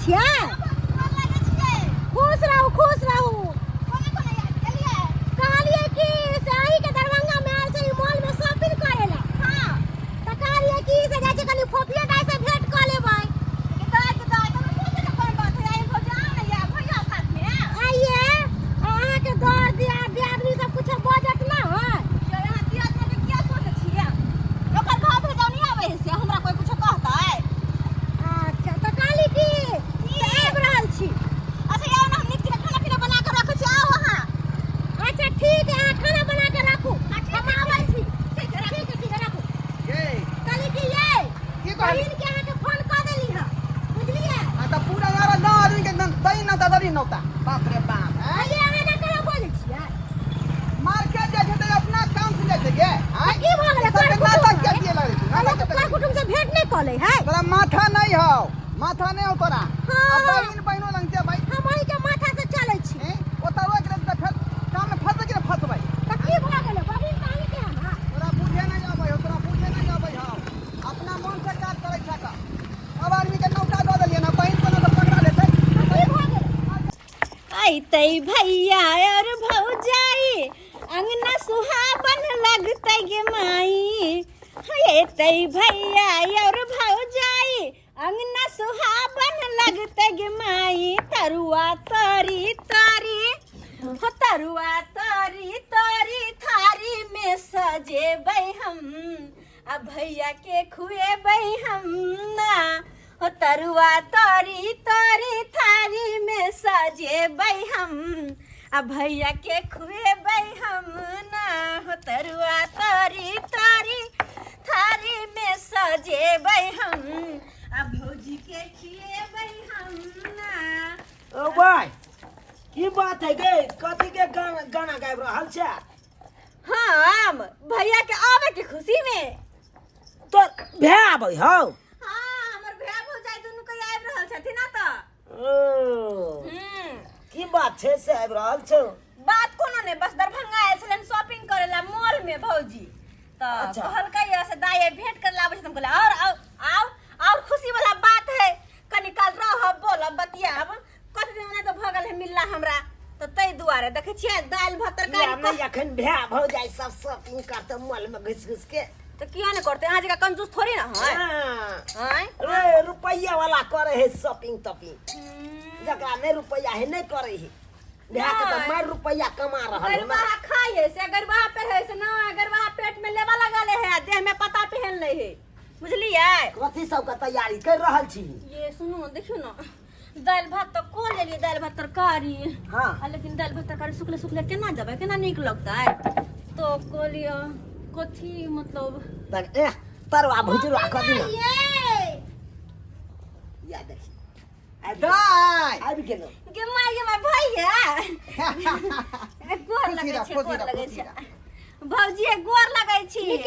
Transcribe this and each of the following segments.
छियै? खुश रहू खुश रहू। कहलिए कि सही के दरभंगा में आयल छै मॉल में शॉपिंग करे ला। हां त कहलिए कि से जाय छै कनी फोफिया दाई से भेंट क लेबै। आइए अहाँ के दर दिया दियादनी सब कुछ बजट ना है। अच्छा त कहली कि आबि रहल छी। अच्छा ठीक है खाना बना के रखू हम आबै छी। ठीक है रखू। कहली कि ये बहिन के अहाँ के फोन क देली ह बुझलिए? आ त पूरा यार ना आदमी के दई ना दादी नौता बाप रे बाप अरे अहाँ ना करा बोलै छियै? मार्केट जाय छै त अपना काम से जाय छै गे हां की भ गेलै? सब नाटक के दिए लागै छै नाटक तोरा कुटुम से भेंट नहीं कले है? तोरा माथा नहीं हो माथा नहीं हो तोरा हाँ। अब बहिन बहिनो लंग छै भाई हम वही के माथा से चलै छी। ओता रोक रख त फिर काम में फंस के फंसबै त की भ गेलै? बहिन कहीं के है ना? तोरा बुझे नहीं आबै हो तोरा बुझे नहीं आबै हो अपना मन से काज करै छै का अब आदमी के नौता द देलिए ना बहिन कोनो त पकड़ा लेतै की भ गेलै? आइतै भैया और भौजाई अंगना सुहावन लगतै गे माई। अइतै भैया और भौजाई अंगना सुहावन लगतै गे माई। तरुआ तरी तरी हो तरुआ तरी तरी थारी में सजेबै हम आ भैया के खुएबै हम ना। हो तरुआ तरी तरी थारी में सजेबै हम आ भैया के खुएबै हम ना। हो तरुआ तरी तरी थारी में सजेबै हम आ भौजी के खिएबै हम ना। ओ भाई की बात है गे कथी के गाना गाबि रहल छै? हम भैया के आवे के खुशी में तो भे आबै हौ। हाँ हमर भैया भौजाई दुनू के आबि रहल छथिन ना त। ओ की बात छै से आबि रहल छौ? बात कोनो नहीं बस दरभंगा आयल छलन शॉपिंग करे ला मॉल में भौजी त अच्छा। कहलकै से दाई भेंट कर लाबै छै। हम कहले और आओ खुशी वाला बात है कनी काल रह बोल बतियाब कते दिन नहीं तो भगल है मिलला हमरा तो तई दुआरे देखे छियै दाल भात तरकारी नहीं अखन भे भौ जाय सब शॉपिंग करते मॉल में घुस घुस के तो किया नहीं करते अहाँ जगह कंजूस थोड़ी ना है। हैं रे रुपया वाला करे है शॉपिंग तपिंग जकरा नहीं रुपया है नहीं करे है भे के त मार रुपया कमा रहल है गरबा खाइए से गरबा पे है से ना गरबा पेट में लेवा लगा ले है देह में पता पहन ले है बुझलिए? कथी सब का तैयारी कर रहल छी? ये सुनो देखियो ना दाल भात तो को ले लिए दाल भात तरकारी। हाँ। लेकिन दाल भात तरकारी सुखले सुखले केना जबे केना नीक लगता है तो को लियो कथी मतलब तक ए तरवा भुजरा कदी ना ये या देखी दाई आबि गेलो के माय भैया गोर लगे छै भौजी गोर लगे छी। नी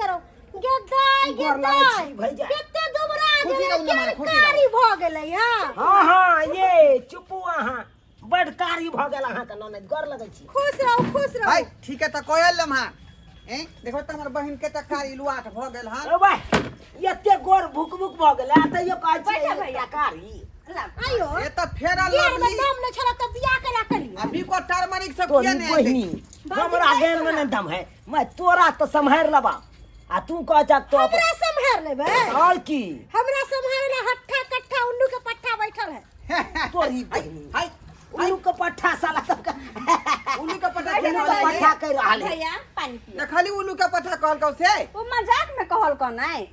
करो गे दाई गे गोर लागै दाई छी भैया। केते दुबरा खुशी गेलै रहू ना मारे, खुशी कारी भ गेलै हां। हाँ हाँ ये चुपू अहाँ बड़ कारी भ गेल अहाँ के ननद गोर लगै छी। खुश रहू भाई ठीक है त कहल लम्हा देखो त हमर बहिन के त कारी लुआट भ गेल हां ओ भाई एते गोर भुक भुक भ गेल आ तइयो कहै बैठा छै भैया। कारी आयो ए त फेरा ये में लगली दम न छला त बियाह करा करी। अभी को टर्मरिक सब तोरी किया नहीं बहिनी हमरा गेल में नहीं दम है मैं तोरा तो संभार लबा आ तू कह जा तो हमरा संभार लेबै और की हमरा संभार ले हट्ठा कट्ठा उल्लू के पट्ठा बैठल है। तोरी बहिनी हाय उल्लू के पट्ठा साला तब का उल्लू का पटा उल्लू के पट्ठा कर रहल है। भैया पानी पियो देखली उल्लू का पटा कहल कौ से वो मजाक में कहल को नहीं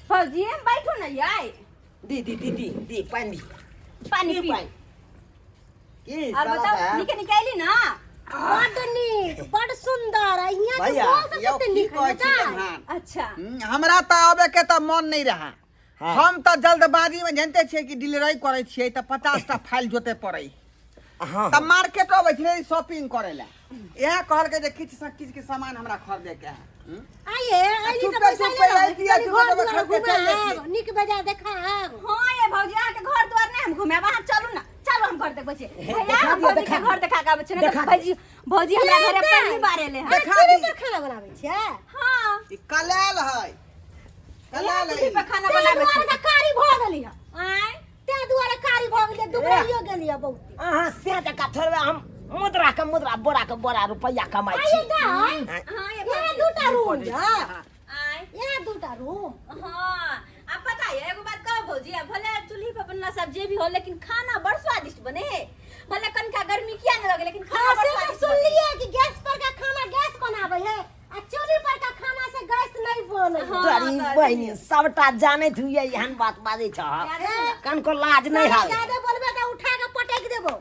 फौजी बैठो ना याई दी दी दी दी दी पानी पानी दी पी पानी की अब साला बताओ निकली ना बड़ नीक बड़ सुंदर है यहाँ के भैया बहुत यो कते की नीक कहै है छी दाई। लम्हा अच्छा हमरा त आबे के त मन नहीं रहा हाँ। हम त जल्दबाजी में जानते छियै कि डिलीवरी करे छियै त 50 टा फाइल जोते पड़ै हां त मार्केट अबै छै शॉपिंग करे ला यह कहल के जे किछ के सामान हमरा खरीदे के है आइए आइए चुप तो कर, पैसा चुप कर, ले आई दिया, चुप कर, घर खा के चल घुमाएब जाइए। नीक बेजा देखाएब। हाँ ये भौजी आके घर द्वार नहीं हम घूमे वहाँ चलू ना चलो हम घर देखबै छी भैया देखा हम दिया, भौजी के देखा घर देखा के आबै छी ना देखा भौजी भौजी हमरा घरे पहली बार एले हैं। देखा चूल्ही दी। पर खाना बनाबै छियै? हाँ ई कलाल है कलाल चूल्ही है पर खाना ताहि बनाबै दुआरे छी तऽ कारी भऽ गेली हँ। आय ताहि दुआरे कारी थोड़े हम मुद्रा के बोरा रुपया कमाई छी आइएगा हाँ ये यहाँ दूटा रूम है आय यहाँ दूटा रूम हाँ अब बताइए एगो बात कहो भौजी अब भले चूल्ही पर बनला सब जे भी हो लेकिन खाना बड़ स्वादिष्ट बने भले कनका गर्मी किया न लगे लेकिन खाना बड़ से स्वादिष्ट सुन लिए कि गैस पर का खाना गैस बनावे है आ चूल्ही पर का खाना से गैस नहीं बने हाँ, तोरी बहिनी सबटा जानैत हुइए एहन बात बाजै छ कन को लाज नहीं है ज्यादा बोलबे तो उठा के पटक देबो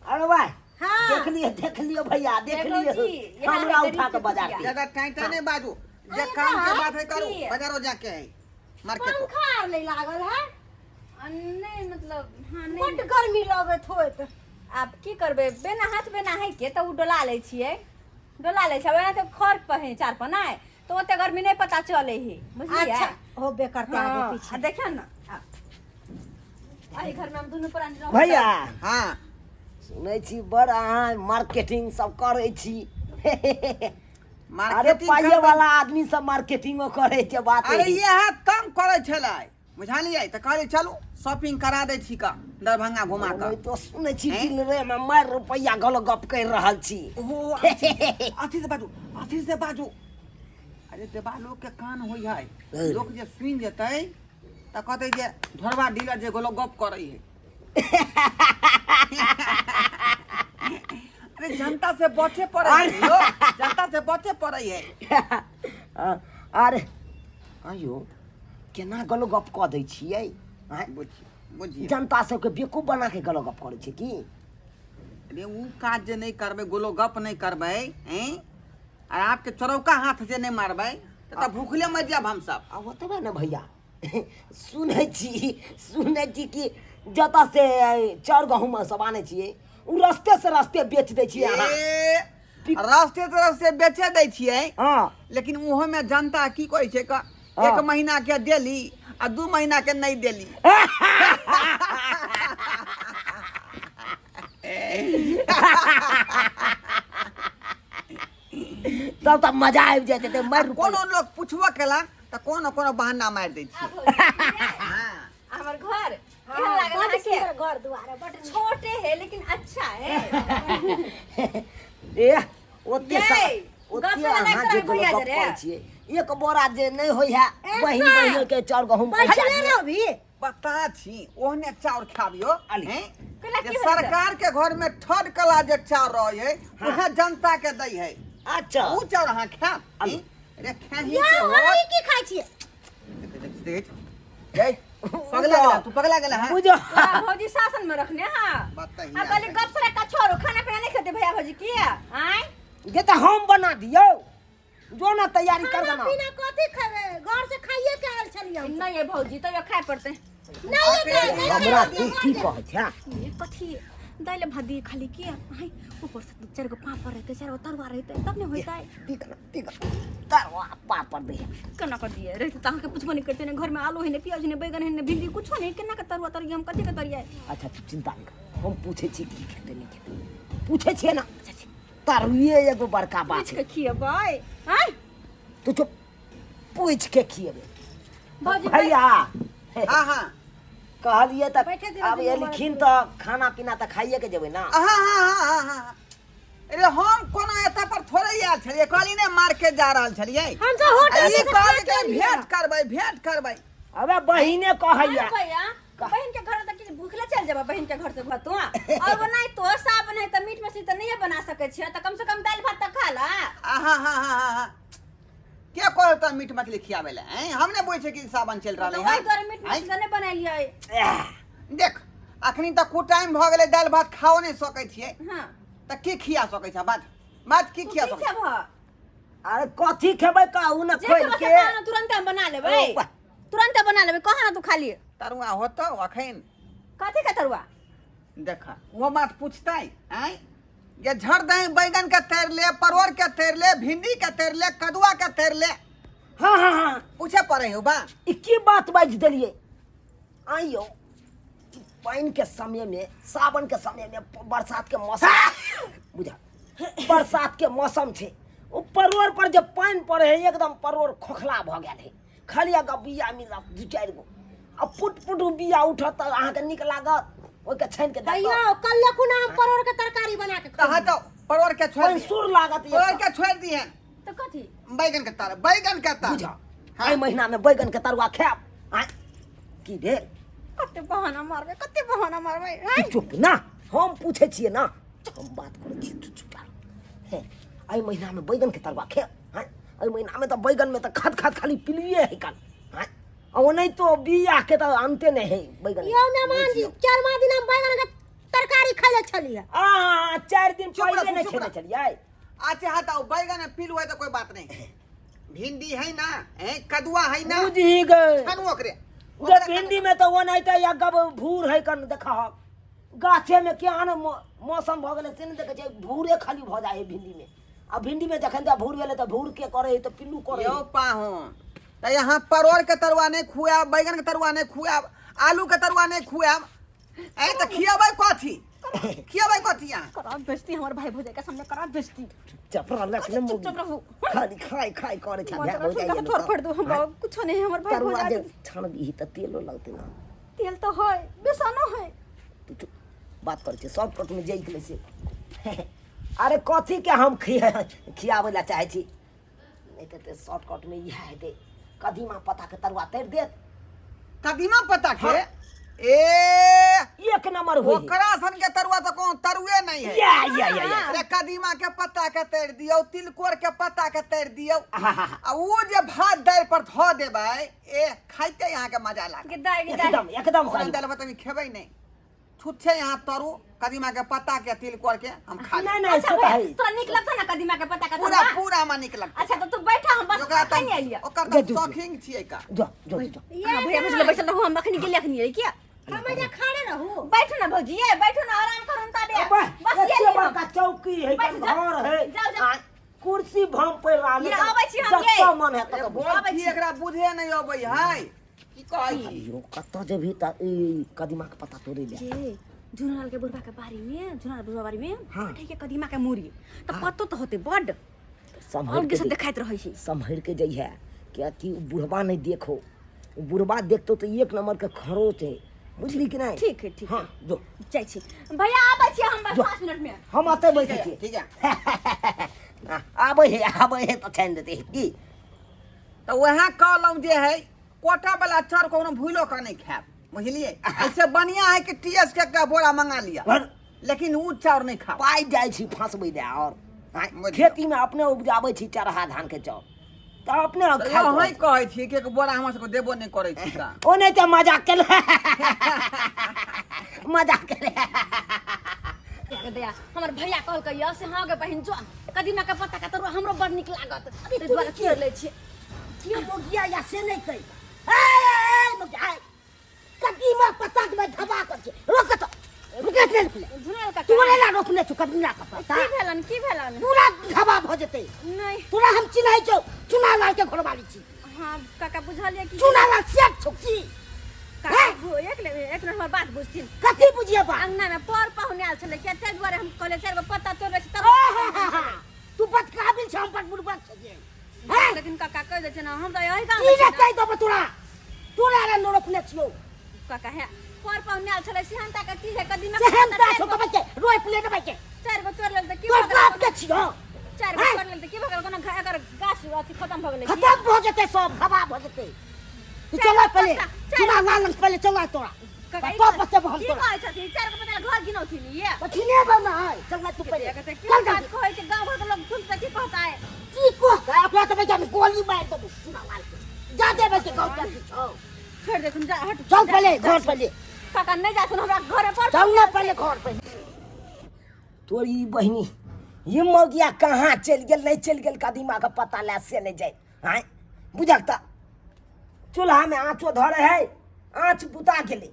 अरे भाई हाँ देख लियो भैया देख देखो लियो जी, यहाँ हमरा है उठा के गरीब बाजार दुखिया। ज्यादा टाइट नहीं बाजू जे अरे काम के बा, बात है करो की है? बाजारों जाके है मार्केट को पंखा नहीं लागल है नहीं मतलब हाँ बड नहीं गर्मी लगत होत आप की करबे बेना हाथ बेना है के तो उ डोला ले छिए डोला ले छबे ना तो खर पर है चार पर ना तो ओते गर्मी नहीं पता चले ही बुझलिए अच्छा हो बेकर आगे हाँ, पीछे आ देखियो ना अरे घर में हम दोनों प्राणी रहब भैया हाँ सुनै छी बड़ अहाँ मार्केटिंग सब करै छी अरे मार्केटिंग पाइए करबै। वाला आदमी सब मार्केटिंगो करे छै बात अरे है। ये हाथ तंग करे छलै बुझलियै त कहलियै चलू शॉपिंग करा दै छी का दरभंगा घुमा मैं कर तो सुनै छी हैं? दिल रे में मार रुपया गल गप कर रहल छी ओहो अथी से बाजू अरे देवालो के कान होई है लोग जे सुन जेतै त कहतै जे धरवा डीलर जे गोलो गप करै है अरे जनता से बचे पड़े है यो जनता से बचे पड़े है अरे आयो केना गलो गप कऽ दै छियै हैं? बुझिए जनता सबके बेवकूफ बना के गलो गप करै छै की अरे वो काज जे नहीं करबै गोलो गप नहीं करबै हैं और आपके चरौका हाथ से नहीं मारबै त भूखले मर जाब हम सब अब ओतबे ने भैया सुनै छी कि जतऽ से चाउर गहूँम सब आनै छियै उ रस्ते से रस्ते बेच दै छियै अहाँ रास्ते तरफ से बेचे दै छियै हाँ लेकिन उहो में जनता की कहै छै का एक महीना के देली आ 2 महीना के नहीं देली तब तऽ मजा आबि जाइत हेतै मारि कोनो लोग पूछबो केला त कोनो बहाना मारि दै छियै हाँ हमर घर हाँ, केहन लागल बड अहाँके? सुंदर घर दुआर है, बड छोटे है लेकिन अच्छा है ए ओते ये, ओते गप वाला अहाँ नहीं जे करबै भैया गप जे रे। करै छियै एक बोरा जे नहीं होय है बहिन ऐसा। बहिन के चाउर गहूँम पैसा पहुँचा ले दियै। लो भी पता छी ओहने चाउर खाबियो अली। हैं केला जे की होइत छै? सरकार के घर में थर्ड क्लास जे चाउर रहे है उहे जनता के दै है अच्छा ऊ चाउर अहाँ खाब अली। अरे खाही या के वही होत की खाई छिए जय पगला गेला तू पगला गेला है बुझो तोरा भौजी शासन में रखने हाँ बताइए अब कहली गप सड़क का छोड़ो खाना पीना नहीं खाते भैया भौजी किया आय ये तो हम बना दियो जो ना तैयारी कर खाना देना पीना कथी खावे घर से खाइए के आयल छलिए नहीं ये भौजी तो ये खाए पड़ते नहीं ये हमरा की कहै छै ये कथी दाइले भात दिए खाली किया आय ऊपर से 4 गो पापड़ रहते 4 गो तरुआ रहते तब नहीं होता है ठीक तरवा पापड़ दे केना कर दिए रहते तो अहाँके पूछबो नहीं करते ने घर में आलू है ने प्याज है ने बैगन है ने भिंडी कुछ नहीं केना के तरुआ तरिया हम कथी के तरिया अच्छा तू चिंता नहीं कर हम पूछे छी की खेते नहीं खेते पूछे छियै ना तरुए एगो बड़का बात पूछ है के खिएबै आय तू चुप पूछ के खिएबे भौजी भैया हाँ हाँ कहलिए त बैठे दे अब दे एलखिन त खाना पीना त खाइए के जेबै ना हाँ हाँ हाँ हाँ अरे हम कोनो एता पर थोड़े आयल छलिए कहली ने मार्केट जा रहल छलिए हम तो होटल ई से कहली खा के के भेंट करबै अबे बहिने कहैया भैया बहन के घर तक कि भूखले चल जाबा बहन के घर से तू और वो नहीं तो साब नहीं तो मीट मछली तो नहीं बना सके छियै तो कम से कम दाल भात तक खा ला हाँ हाँ हाँ हाँ क्या कहता मीट मछली खियावे ले हैं हमने बोले छे कि सावन चल तो रहले वही हैं घर मीट मछली नहीं बना लिया देख अखनी तक कु टाइम भ गेलै दाल भात खाओ नहीं सकै छियै हां त की खिया सकै छ बात की खिया ठीक सकै है भा अरे कथी खेबै कहू ना जे खोल के के बस तुरंत हम बना लेबै ओ, वाह। तुरंत बना लेबै कहां ना तू खा लिए तरुआ होतो अखन कथी का तरुआ देखा वो बात पूछता है ये झड़ दही बैगन के तैर ले परवर के तैर ले भिंडी के तैर ले कदुआ के तैर ले हाँ हाँ हाँ पूछे पड़े हो बा ई की बात बाज देलिए आइयो पानी के समय में सावन के समय में बरसात के मौसम बुझा बरसात के मौसम छे ओ परोर पर जब पानी पड़े है एकदम परोर खोखला भ गेल है खाली का बिया मिलत 2-4 गो अब पुट बिया उठत त अहाँ के निक लागत ओइ के छान के दे अयो कल कुना हम परोर के तरकारी बना के कहा तो परवर के छोड़ कोई दिए सुर लागत परवर ये के छोड़ दिए तो कथी बैगन के तार बैगन के तार बुझा आई महीना में बैगन के तरुआ खाब आ की भेल कते बहाना मारबे कते बहाना मारबे तू चुप ना हम पूछे छिए ना हम बात करे छी तू चुप रह है आई महीना में बैगन के तरुआ खाब हां आई महीना में तो बैगन में तो खत खत खाली पिलिए है कल हां और नहीं तो बिया के तो अंते नहीं है बैगन यो मेहमान जी 4 दिन हम बैगन के तरकारी खाइले छलिए आ 4 दिन चुप रह, पहले नहीं चुप खेले रह। चलिए अच्छा हटाओ बैगन पीलू है तो कोई बात नहीं भिंडी है ना है कदुआ है ना बुझ ही गए खानु ओकरे जो भिंडी में तो वो नहीं तो या गब भूर है कन देखा हो गाछे में क्या न मौसम भ गेले से न देखे छै भूरे खाली भ जाए भिंडी में आ भिंडी में जखन जा भूर भेले तो भूर के करे तो पिल्लू करे यो पाहू तो यहाँ परवर के तरुआ नहीं खुआब बैगन के तरुआ नहीं खुआब आलू के तरुआ नहीं खुआब ए तो खियाबै कथी खियाबै कथी यहाँ करा बेइज्जती हमर भाई भौजाई के सामने करा बेइज्जती चपरा लखने चुप मुगी चुप रहू खाली खाई खाई करे छ मत रखो का थोड़ फोड़ दो हम कुछ नहीं हमर भाई तरुआ भौजाई जे छान दी त तेलो लगते ना तेल तो है बेसनो है तू चुप बात कर छ सब कट में जई गेले से अरे कथी के हम खियावे ला चाहे छी नहीं तो शॉर्टकट में यह है दे कदीमा पता के तरुआ तर दे कदीमा पता के हाँ। ए एक नंबर होई ओकरा सन के तरुआ तो कौन तरुए नहीं है या अरे कदीमा के पत्ता के तर दियो तिलकोर के पत्ता के तर दियो आहा आ वो जे भात दाल पर धो देबै ए खाइते यहाँ के मजा लागे गिदाई गिदाई एकदम एकदम ओकरा सही दाल में तभी खेबै नहीं छुच्छे यहाँ तरू कदीमा के पत्ता के तिलकोर के हम खा नहीं लेब। नहीं अच्छा से है तो निक लगता ना कदीमा के पत्ता का पूरा तरुआ? पूरा में निक लगता अच्छा तो तू बैठा हम बस ओकरा खाई नहीं लिया ओकर दे तो दू। शौकीन छियै का जो जो जो हां भैया मुझे बैठल रहू हम अखनी गेली अखनी है क्या हम एजा खाड़े रहू बैठो ना भौजी ये बैठो ना आराम करो ना ताबे बस बस ये ये बड़का चौकी है बैठ जा। घर है जाओ, जाओ। आ, कुर्सी भम पे राले ये आबै छी हम ये। जत्ता मन है अरे तक बोल छी एकरा बुझे नहीं अबै है की कहै छी यो कत्ता जे भी त ई कदीमा के पत्ता तोड़े ले ये झुनल के बुढ़वा के बारी में झुनल बुढ़वा बारी में हाँ। बैठे के कदीमा के मूरी तो पत्तो तो होते बड संभल अलगे के से देख- देखाइत रहै छै संभल के जई है क्या कि बुढ़वा नहीं देखो बुढ़वा देखतो तो एक नंबर के खरोच है बुझली कि नहीं ठीक है ठीक है हाँ जो जाइ छी भैया आबै छी हम बस जो। 5 मिनट में हम आते बैठे छी ठीक है आबै है तो छान देते है की तो वहाँ कहलौं जे है कोटा वाला चार कोनो भूलो का नहीं खाब बुझलिए ऐसे बढ़िया है कि टीएस के बोरा मंगा लिया पर लेकिन ऊ चाउर नहीं खा पाई जाए छी फंसबै दे और बुझलियै। खेती में अपने उपजाबै छी चरहा धान के चाउर तो अपने तो खाइत यही रहै। कहै छी कि एक बोरा हमरा सबके देबो नहीं करै छी का ओ नहीं तो मजाक केले मजाक केले दया हमर भैया कहल के या से हां के बहिन जो कदीमा के पत्ता का तरुआ हमरो बड़ निक लागत अरे ते तू द्वारा की- कर लै छी क्यों बोगिया या से नहीं कही ए मजाक कदीमा पत्ता के धबा कर के रोक तो रुके ले झुनल का तू ले रोकने छु कदीमा का पत्ता की भेलन पूरा धबा भ जते नहीं पूरा हम चिन्है छौ चुना लाल के घरवाली छी हां काका बुझलिए कि चुना लाल सेट छुकी काका एक मिनट हमर बात बुझथिन कथी बुझिए बा अंगना में पर पाहुने आल छले के ते द्वारा हम कहले चार गो पत्ता तोड़ छी तब तू बत काबिल छ हम पर बुढ़बा छे हैं लेकिन काका कह दे छै ना हम तो यही काम की रे कहि दब तोरा तोरा रे रोकने छियो काका है पर पाहुने आल छले सिहनता के की है कदीमा सेहनता छो कबे के रोय प्लेट में के चार गो तोड़ लेल त की तोर बाप के छियो चार गो तोड़ लेल त की भगल कोनो अगर गाछ अथी खत्म भ गेलै की? खत्म हो जते सब खबा हो जते तू चला पहले चुना लाल पहले चला तोरा काका ई पापा से हम की तोरा कहै छथिन चार गो पत्ता घर गिनौथिन ये पछिने बना है चल तू पहले कहते की चल बात जल्दी कहै छै गांव घर के लोग सुनते की कहता है की को अपना तो बेटा गोली मार दो चुना लाल के जा दे बस गांव चल छो छोड़ दे तुम जा हट चल पहले घर पहले काका नहीं जा सुन हमरा घरे पर चल ना पहले घर पहले तोरी बहनी ये मौगिया कहाँ चल गेल नहीं चल गेल कदीमा का पता ले से नहीं जाए हैं बुझकता चूल्हा में आँचो धरे है आँच बुता गेले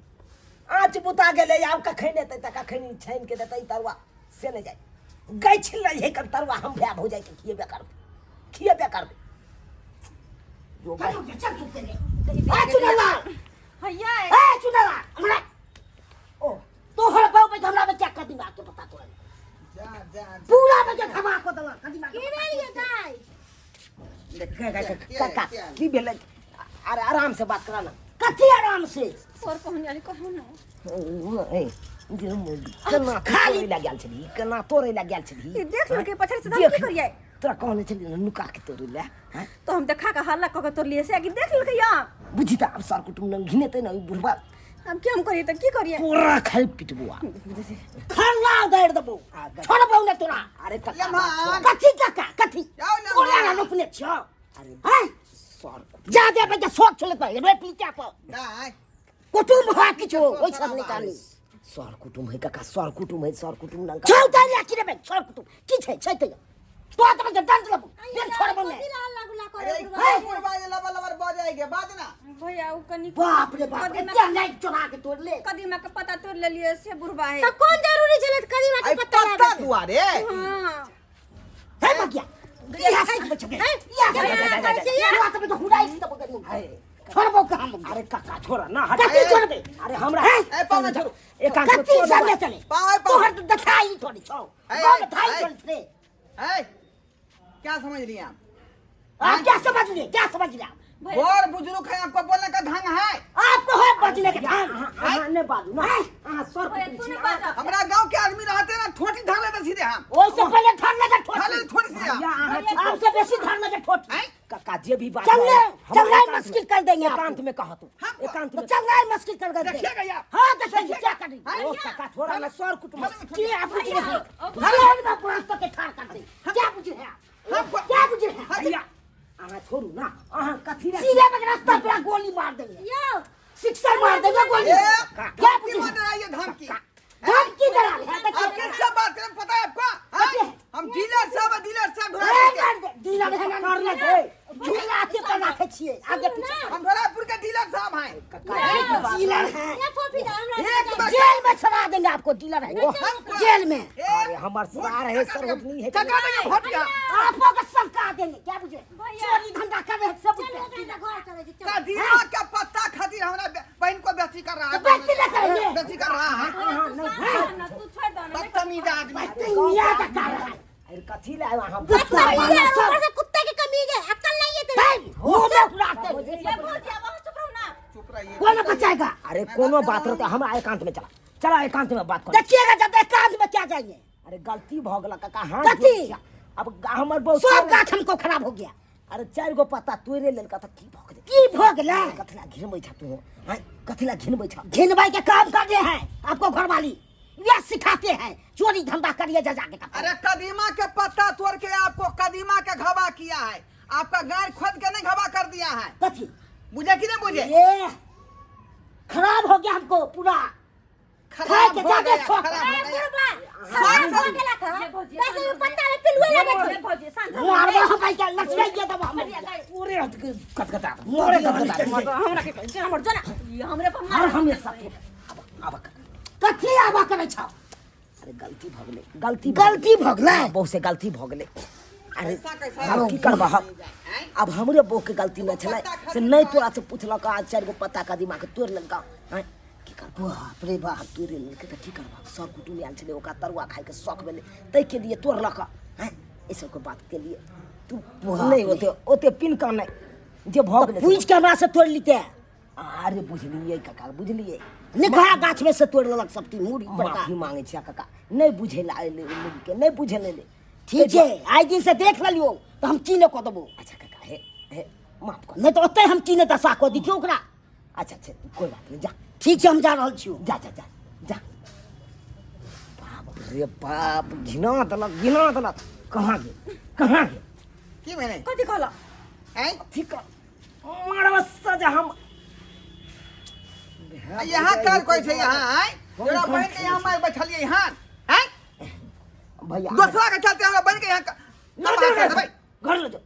आँच बुता गेले आब कखन एतै त कखन छानि के देतै तरुआ से नहीं जाए गई छिल रही कर तरुआ हम भैया हो जाए के खिएबे करबे जो भाई चल तू तेरे ए चुनला हैया ए चुनला हमरा ओ तोहर बाऊ पे हमरा में क्या कदीमा के पता तोरा जा जा पूरा में के खमा को दला कदीमा की भेलिए दाई काका की भेलै अरे आराम से बात करा ना कथी आराम से और कहूं जानी कहूं ना केना खाली लग गेल छली केना तोरे लग गेल छली ई देख लो के पछड़ से हम की करिए तोरा कहने छली नुका के तोरे ले तो हम देखा का हल्ला क के तोड़ लिए से कि देख लो के या बुझी त अब सर कुटुम न घिनेते न बुढ़वा हम की हम करिए त की करिए पूरा खाइ पिटबुआ खरला दैर दबो छोड़बौ न तोरा अरे कथी कथी ओला न अपने छ अरे हाय सर जा दे बे सोच चले पे रे पीछा पर काय कुटुम है किछो ओइ सब निकाली सर कुटुम है काका सर कुटुम न छौ तालिया कि रे सर कुटुम की छै त तो त बे दंड लब फिर छोड़बौ ने अरे बुढ़वा ये लबर बजाएगे बाज ना भैया उ कनी बाप रे बाप क्या नहीं चुरा के तोड़ ले कदीमा के पता तोड़ ले लिए से बुढ़वा है तो कौन जरूरी चले कदीमा के पत्ता पत्ता दुआरे हां है मगिया या से बच गए या तो हुड़ाई से तो बगल में छोड़बो का हम अरे काका छोड़ा ना हट कथी छोड़बे अरे हमरा है ए पावन छोड़ एकांत कथी सब ले चले पावे तो हट दिखाई थोड़ी छो गांव में थाई चल रे ए क्या समझ लिए आप क्या समझ लिया और बुजुर्ग है आपको बोलने का ढंग है आपको है बजने के ढंग हां ने बाजू ना हां सर हमारा गांव के आदमी रहते ना ठोटी ढंग लेते सीधे हम ओइ से पहले धर लगे ढाले थोड़ी सी आपसे बेसी धर लगे ठोट काका जे भी बात चंगाई मुश्किल कर देंगे एकांत में कहा तू एकांत में चंगाई मुश्किल कर देंगे देखिएगा यार हां देखिए क्या करी ओ काका थोड़ा ना सर कुटुम की आप बुझ रहे भगवान का पुरस्त के ठार कर दे क्या बुझ रहे क्या बुझ रहे भैया आहा छोड़ू ना आहा कथी रे सीधे में रास्ता पे गोली मार देंगे यो शिक्षा मार देंगे गोली क्या बुझ रहा है ये धमकी धमकी डरा आप किससे बात करें पता है आपको हम डीलर साहब डीलर है ना कर ले झूला के बना के छिए आगे पीछे हम भरापुर के डीलर साहब हैं डीलर है ये फोफी हमरा एक बार जेल में चला देंगे आपको डीलर है वो जेल में अरे अरे हमार सार है सरवतनी है कका में भट गया आपको का सरकार देंगे क्या बुझे चोरी धंधा कर रहे सब का दीवा का पत्ता खातिर हमारा बहन को बेइज्जती कर रहा है बेइज्जती ना करेंगे। बेइज्जती कर रहा है तू छोड़ दो ना बदतमीज आदमी दुनिया का कारण है अरे कथी ले वहां कुत्ते की कमीज है अक्ल नहीं है तेरे हो लोग रास्ते ये बोल दिया बहुत चुप रहो ना चुप रहिए कौन बचाएगा अरे कोनो बात रहता हम एकांत में चला एकांत में बात कर देखिएगा जब एकांत में क्या जाइए अरे गलती भ गेला काका हां कथी? अब हमर बहुत सब गाछ हमको खराब हो गया अरे 4 गो पत्ता तोड़े लेल का की भ गेले की भ गेलै कथला घिनबै छ तू हां कथला घिनबै छ घिनवाई के काम कर रहे हैं आपको घरवाली ये सिखाते हैं चोरी धंधा करिए जा जाके अरे कदीमा के पत्ता तोड़ के आपको कदीमा के घबा किया है आपका गाय खोद के नहीं घबा कर दिया है कथी बुझे कि नहीं बुझे ये खराब हो गया हमको पूरा खराब के हो जाके गया, सो खराब हो गया। खराब हो गेला का वैसे भी पत्ता में पिलुए लगे थे भौजी शांत मारवा हम भाई का लचवाइए दब हम पूरे कटकटा मोरे कटकटा हमरा के जे हमर जना ये हमरे पर हर हमेशा अब कथी आवा करे छ अरे गलती भ गेले गलती भ गेलै बहुत से गलती भ गेले अरे ऐसा कैसा अब की करबा अब हमरे बो के गलती न छले से नहीं तोरा से पूछलक आज 4 गो पत्ता का दिमाग तोड़ लगा हैं की कर बाप रे बाप तोड़ लेके त की करबा सब कुटुम आयल छले ओका तरुआ खाए के शौक भेले तै के लिए तोड़लक हैं ई सब के बात के लिए तू नहीं ओते पिन का नहीं जे भ गेले पूछ के हमरा से तोड़ लीते अरे बुझलिए काका बुझलिए निखरा गाछ में से तोड़ लेलक सब ती मुड़ी पर माफी मांगे छिया काका नहीं बुझेला ले के नहीं बुझेले ले ठीक है आई दिन से देख लियो तो हम चीने को देबो अच्छा काका हे माफ कर नहीं तो ओते हम चीने दशा को दी ओकरा अच्छा कोई बात नहीं जा ठीक है हम जा रहल छियो जा बाप रे बाप घिना दलक कहाँ गे की मैंने कथी कहला हैं ठीक मारवा सजा हम यहाँ कर कोई थे यहाँ हैं जरा बहन के यहाँ मैं बैठलिए यहाँ हैं भैया दूसरा के चलते हमरा बहन के यहाँ घर ले जाओ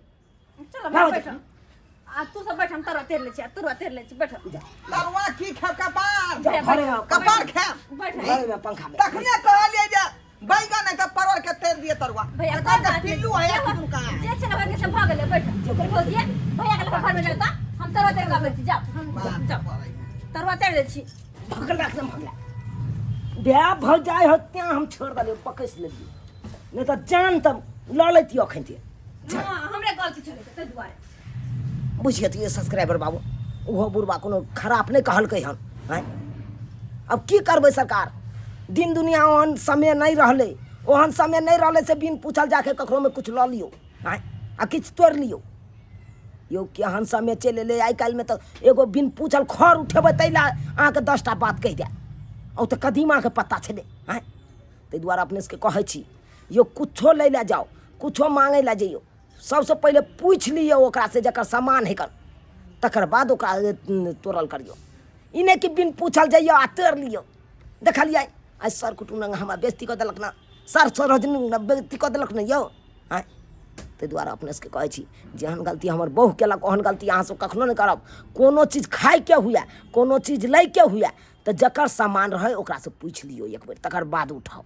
चलो बैठ आ तू सब बैठ हम तरवा तेर ले छी तरवा तेर ले छी बैठ लरवा की खे कपार घरे कपार खे बैठ घरे में पंखा में तखने कहलिए जे बैगन है त परवर के तेल दिए तरुआ भैया का का पिल्लू है या तुम का जे चला के सब भाग ले बैठ भौजी भैया के घर में जाता हम तरवा तेर का बैठ जाओ तरवा तेर ले छी भगला से भगला ब्याह भ जाए हो त्या हम छोड़ दले पकस लेली नहीं तो जान तब ल लेती अखन ते हां हमरे गलती चले ते दुआरे बुझिए तो ये सब्सक्राइबर बाबू ओहो बुढ़बा कोनो खराब नहीं कहलकै हन हैं। अब की करबै सरकार, दिन दुनिया ओहन समय नहीं रहलै, ओहन समय नहीं रहलै से बिन पूछल जाके ककरो में कुछ लऽ लियो हैं आ किछु तोड़ि लियो। यो केहन समय चलि एलै, आइ काल्हिमे तऽ एगो बिन पूछल खर उठेबै तै लए अहाँके 10टा बात कहि दे, ओ तऽ कदीमाके पत्ता छलै हैं। ताहि दुआरे अपने सबके कहै छी यो कुछो लै लए जाओ, कुछो मांगै लए जइयो, सबसे पहिले पूछि लियो ओकरा से जकर सामान है, तकर बाद ओकरा तोड़ल करियो। ई नहीं कि बिन पूछल जइयो आ तोड़ लियो। देखलिए आज सर कुटुम्ब हमरा बेइज्जती कऽ देलक ना, सर सरोजनी बेइज्जती कऽ देलक ना यौ हैं। ताहि दुआरे अपने सबके कहै छी जेहन गलती हमर बहू केलक ओहन गलती अहाँ सब कखनो नहीं करब। कोनो चीज खाइके हुए, कोनो चीज लैके हुए तऽ जकर सामान रहै ओकरा से पूछि लियो एक बेर, तकर बाद उठाओ।